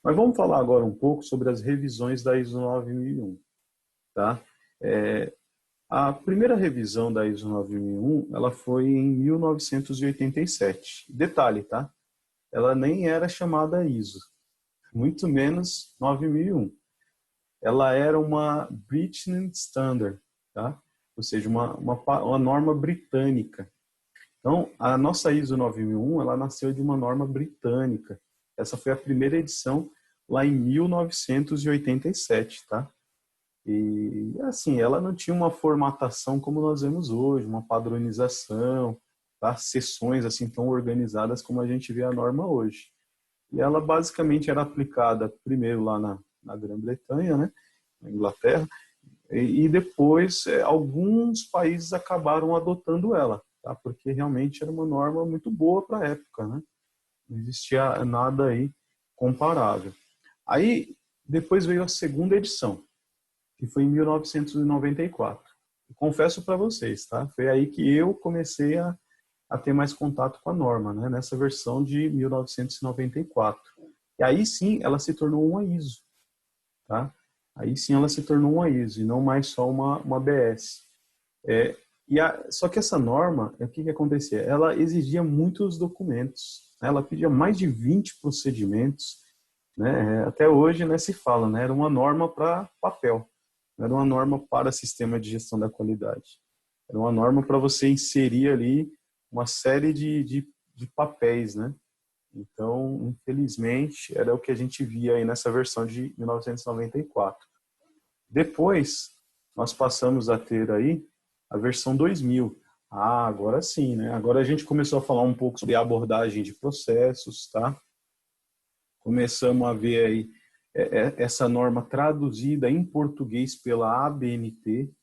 Mas vamos falar agora um pouco sobre as revisões da ISO 9001, tá? A primeira revisão da ISO 9001, ela foi em 1987. Detalhe, tá? Ela nem era chamada ISO, muito menos 9001. Ela era uma British Standard, tá? Ou seja, uma norma britânica. Então, a nossa ISO 9001, ela nasceu de uma norma britânica. Essa foi a primeira edição lá em 1987, tá? E, assim, ela não tinha uma formatação como nós vemos hoje, uma padronização, tá? Seções assim tão organizadas como a gente vê a norma hoje. E ela basicamente era aplicada primeiro lá na Grã-Bretanha, né? Na Inglaterra, e depois alguns países acabaram adotando ela, tá? Porque realmente era uma norma muito boa para a época, né? Não existia nada aí comparável. Aí depois veio a segunda edição, que foi em 1994. Confesso para vocês, tá? Foi aí que eu comecei a ter mais contato com a norma, né? Nessa versão de 1994. E aí sim ela se tornou uma ISO, tá? Aí sim ela se tornou uma ISO e não mais só uma BS. Só que essa norma, o que acontecia? Ela exigia muitos documentos, né? Ela pedia mais de 20 procedimentos, né? Até hoje, né, se fala, né? Era uma norma para papel, não era uma norma para sistema de gestão da qualidade. Era uma norma para você inserir ali uma série de papéis, né? Então, infelizmente, era o que a gente via aí nessa versão de 1994. Depois, nós passamos a ter aí a versão 2000. Agora sim, né? Agora a gente começou a falar um pouco sobre a abordagem de processos, tá? Começamos a ver aí essa norma traduzida em português pela ABNT,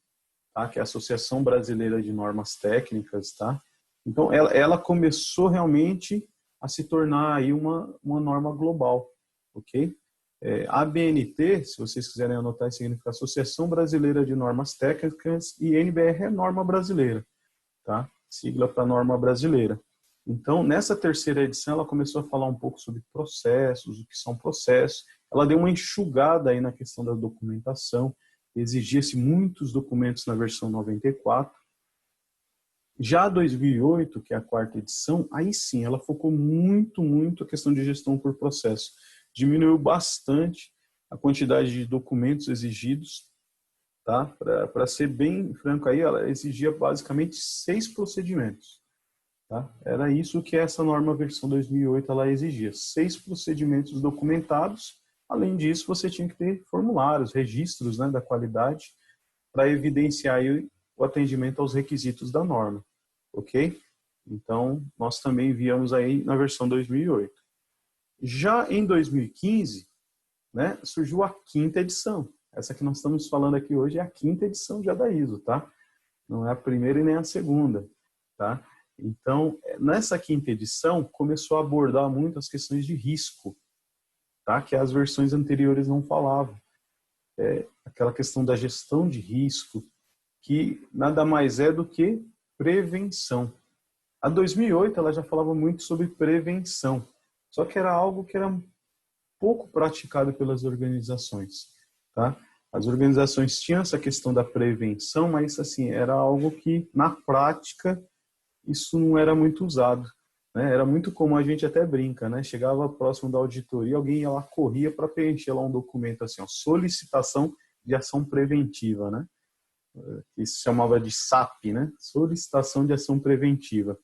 tá? Que é a Associação Brasileira de Normas Técnicas, tá? Então, ela começou realmente a se tornar aí uma norma global, ok? ABNT, se vocês quiserem anotar, significa Associação Brasileira de Normas Técnicas, e NBR é norma brasileira, tá? Sigla para norma brasileira. Então, nessa terceira edição, ela começou a falar um pouco sobre processos, o que são processos. Ela deu uma enxugada aí na questão da documentação, exigia-se muitos documentos na versão 94. Já a 2008, que é a quarta edição, aí sim, ela focou muito a questão de gestão por processo. Diminuiu bastante a quantidade de documentos exigidos, tá? Para ser bem franco aí, ela exigia basicamente 6 procedimentos, tá? Era isso que essa norma versão 2008 ela exigia, 6 procedimentos documentados. Além disso, você tinha que ter formulários, registros, né, da qualidade para evidenciar aí o atendimento aos requisitos da norma, ok? Então, nós também víamos aí na versão 2008. Já em 2015, né, surgiu a quinta edição. Essa que nós estamos falando aqui hoje é a quinta edição já da ISO, tá? Não é a primeira e nem a segunda, tá? Então, nessa quinta edição, começou a abordar muito as questões de risco, tá? Que as versões anteriores não falavam. Aquela questão da gestão de risco, que nada mais é do que prevenção. A 2008 ela já falava muito sobre prevenção, só que era algo que era pouco praticado pelas organizações, tá? As organizações tinham essa questão da prevenção, mas assim, era algo que na prática isso não era muito usado, né? Era muito comum, a gente até brinca, né? Chegava próximo da auditoria, alguém ia lá, corria para preencher lá um documento assim, ó, solicitação de ação preventiva, né? Que se chamava de SAP, né? Solicitação de ação preventiva,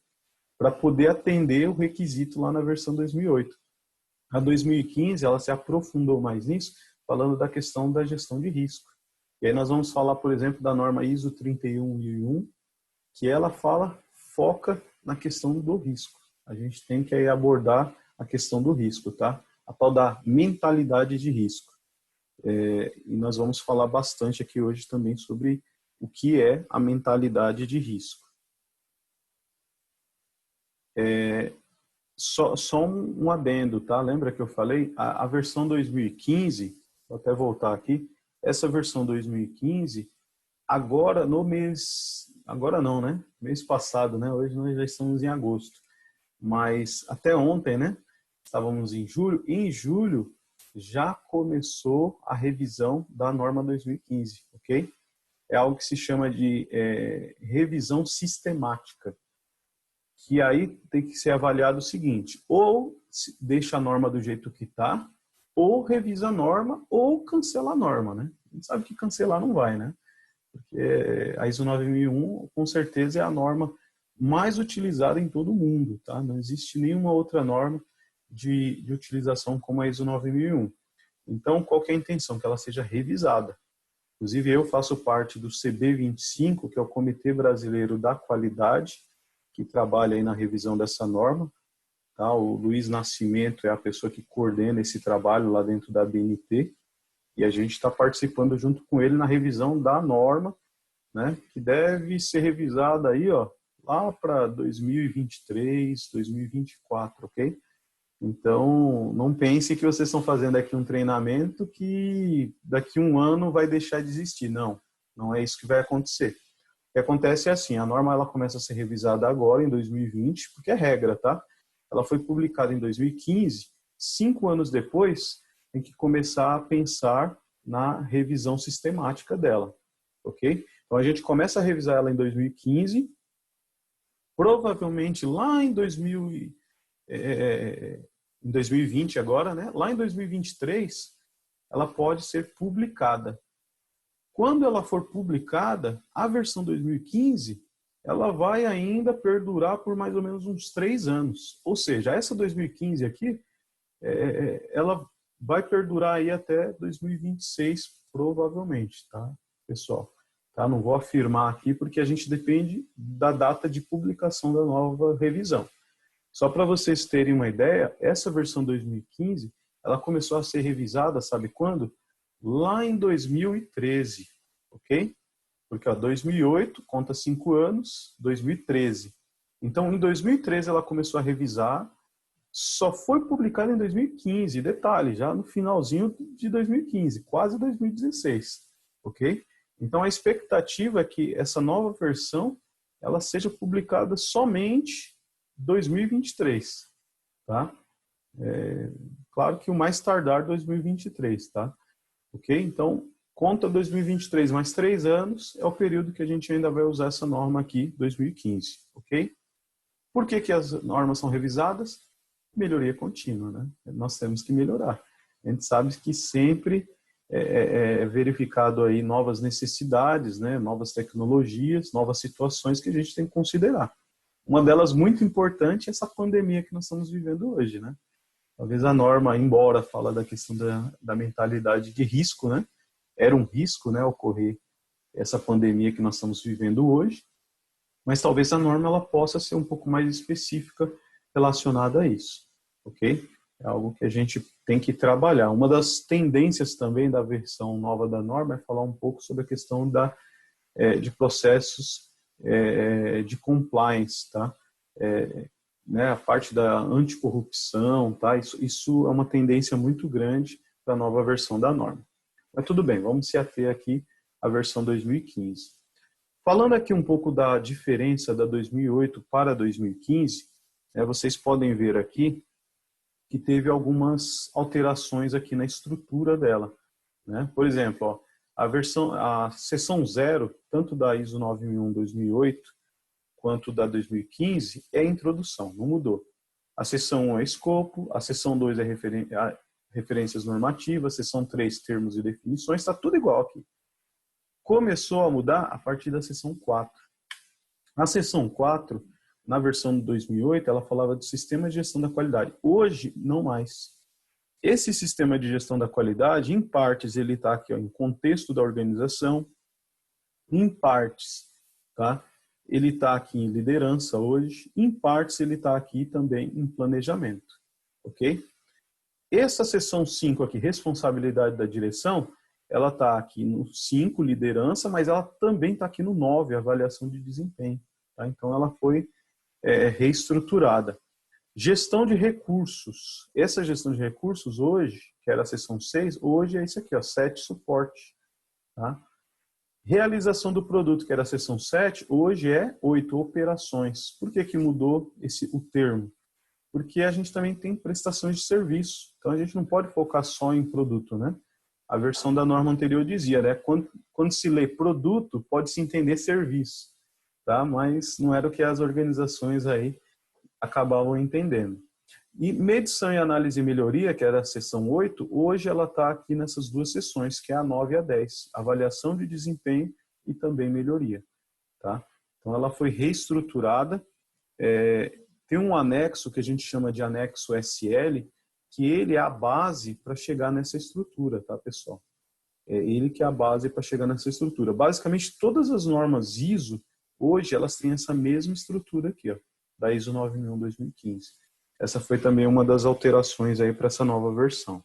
para poder atender o requisito lá na versão 2008. A 2015, ela se aprofundou mais nisso, falando da questão da gestão de risco. E aí nós vamos falar, por exemplo, da norma ISO 31001, que ela foca na questão do risco. A gente tem que aí abordar a questão do risco, tá? A tal da mentalidade de risco. E nós vamos falar bastante aqui hoje também sobre o que é a mentalidade de risco. Só um adendo, tá? Lembra que eu falei? A versão 2015, vou até voltar aqui, essa versão 2015, agora no mês, agora não, né? Mês passado, né? Hoje nós já estamos em agosto, mas até ontem, né? Estávamos em julho. Em julho, já começou a revisão da norma 2015, ok? É algo que se chama de revisão sistemática, que aí tem que ser avaliado o seguinte: ou deixa a norma do jeito que está, ou revisa a norma, ou cancela a norma, né? A gente sabe que cancelar não vai, né? Porque a ISO 9001, com certeza, é a norma mais utilizada em todo o mundo, tá? Não existe nenhuma outra norma de utilização como a ISO 9001. Então, qual que é a intenção? Que ela seja revisada. Inclusive, eu faço parte do CB25, que é o Comitê Brasileiro da Qualidade, que trabalha aí na revisão dessa norma. Tá? O Luiz Nascimento é a pessoa que coordena esse trabalho lá dentro da ABNT, e a gente está participando junto com ele na revisão da norma, né, que deve ser revisada aí, ó, lá para 2023, 2024, ok? Então, não pense que vocês estão fazendo aqui um treinamento que daqui a um ano vai deixar de existir. Não, não é isso que vai acontecer. O que acontece é assim, a norma ela começa a ser revisada agora, em 2020, porque é regra, tá? Ela foi publicada em 2015, 5 anos depois, tem que começar a pensar na revisão sistemática dela, ok? Então, a gente começa a revisar ela em 2015, provavelmente lá em 2020 agora, né? Lá em 2023, ela pode ser publicada. Quando ela for publicada, a versão 2015, ela vai ainda perdurar por mais ou menos uns 3 anos. Ou seja, essa 2015 aqui, ela vai perdurar aí até 2026, provavelmente, tá, pessoal? Tá? Não vou afirmar aqui porque a gente depende da data de publicação da nova revisão. Só para vocês terem uma ideia, essa versão 2015, ela começou a ser revisada, sabe quando? Lá em 2013, ok? Porque ó, 2008 conta 5 anos, 2013. Então, em 2013 ela começou a revisar, só foi publicada em 2015, detalhe, já no finalzinho de 2015, quase 2016, ok? Então, a expectativa é que essa nova versão ela seja publicada somente 2023, tá? Claro que o mais tardar 2023, tá? Ok? Então, conta 2023 mais 3 anos é o período que a gente ainda vai usar essa norma aqui, 2015, ok? Por que que as normas são revisadas? Melhoria contínua, né? Nós temos que melhorar. A gente sabe que sempre é verificado aí novas necessidades, né? Novas tecnologias, novas situações que a gente tem que considerar. Uma delas muito importante é essa pandemia que nós estamos vivendo hoje, né? Talvez a norma, embora fala da questão da mentalidade de risco, né? Era um risco, né, ocorrer essa pandemia que nós estamos vivendo hoje, mas talvez a norma ela possa ser um pouco mais específica relacionada a isso, ok? É algo que a gente tem que trabalhar. Uma das tendências também da versão nova da norma é falar um pouco sobre a questão de processos de compliance, tá? Né, a parte da anticorrupção, tá? Isso é uma tendência muito grande para a nova versão da norma. Mas tudo bem, vamos se ater aqui à versão 2015. Falando aqui um pouco da diferença da 2008 para 2015, vocês podem ver aqui que teve algumas alterações aqui na estrutura dela, né? Por exemplo, ó, a seção 0, tanto da ISO 9001-2008 quanto da 2015, é a introdução, não mudou. A seção 1 é escopo, a seção 2 é referências normativas, a seção 3 termos e definições, está tudo igual aqui. Começou a mudar a partir da seção 4. A seção 4, na versão de 2008, ela falava do sistema de gestão da qualidade. Hoje, não mais. Esse sistema de gestão da qualidade, em partes, ele está aqui ó, em contexto da organização, em partes, tá? Ele está aqui em liderança hoje, em partes ele está aqui também em planejamento, ok? Essa seção 5 aqui, responsabilidade da direção, ela está aqui no 5, liderança, mas ela também está aqui no 9, avaliação de desempenho, tá? Então ela foi reestruturada. Gestão de recursos. Essa gestão de recursos hoje, que era a seção 6, hoje é isso aqui, ó, 7, suporte, tá? Realização do produto, que era a seção 7, hoje é 8, operações. Por que que mudou o termo? porque a gente também tem prestações de serviço. Então, a gente não pode focar só em produto, né? A versão da norma anterior dizia, né? Quando se lê produto, pode-se entender serviço, tá? Mas não era o que as organizações aí acabavam entendendo. E medição e análise e melhoria, que era a seção 8, hoje ela está aqui nessas duas seções, que é a 9 e a 10, avaliação de desempenho e também melhoria, tá? Então, ela foi reestruturada. Tem um anexo que a gente chama de anexo SL, que ele é a base para chegar nessa estrutura, tá, pessoal? É ele que é a base para chegar nessa estrutura. Basicamente, todas as normas ISO, hoje, elas têm essa mesma estrutura aqui, ó, da ISO 9001-2015. Essa foi também uma das alterações aí para essa nova versão.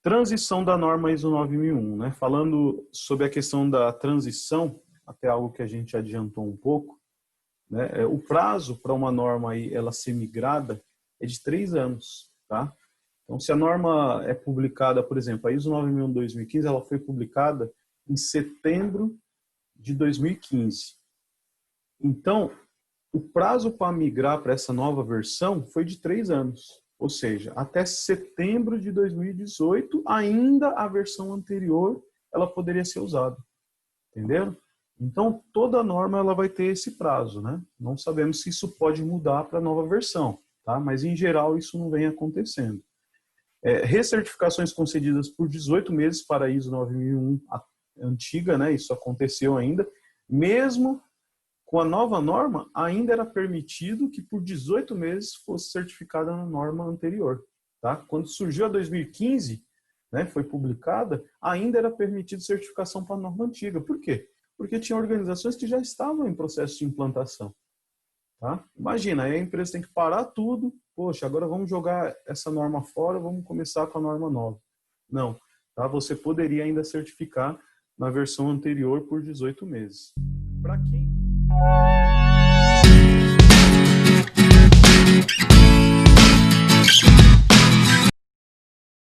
Transição da norma ISO 9001, né? Falando sobre a questão da transição, até algo que a gente adiantou um pouco, né? O prazo para uma norma aí, ela ser migrada é de 3 anos, tá? Então, se a norma é publicada, por exemplo, a ISO 9001-2015, ela foi publicada em setembro de 2015. Então, o prazo para migrar para essa nova versão foi de 3 anos. Ou seja, até setembro de 2018, ainda a versão anterior ela poderia ser usada. Entenderam? Então, toda norma ela vai ter esse prazo, né? Não sabemos se isso pode mudar para a nova versão, tá? Mas, em geral, isso não vem acontecendo. Recertificações concedidas por 18 meses para a ISO 9001 antiga, né? Isso aconteceu ainda. Mesmo com a nova norma, ainda era permitido que por 18 meses fosse certificada na norma anterior, tá? Quando surgiu a 2015, né, foi publicada, ainda era permitido certificação para a norma antiga. Por quê? Porque tinha organizações que já estavam em processo de implantação. Tá? Imagina, aí a empresa tem que parar tudo, poxa, agora vamos jogar essa norma fora, vamos começar com a norma nova. Não, tá? Você poderia ainda certificar na versão anterior por 18 meses. Para quem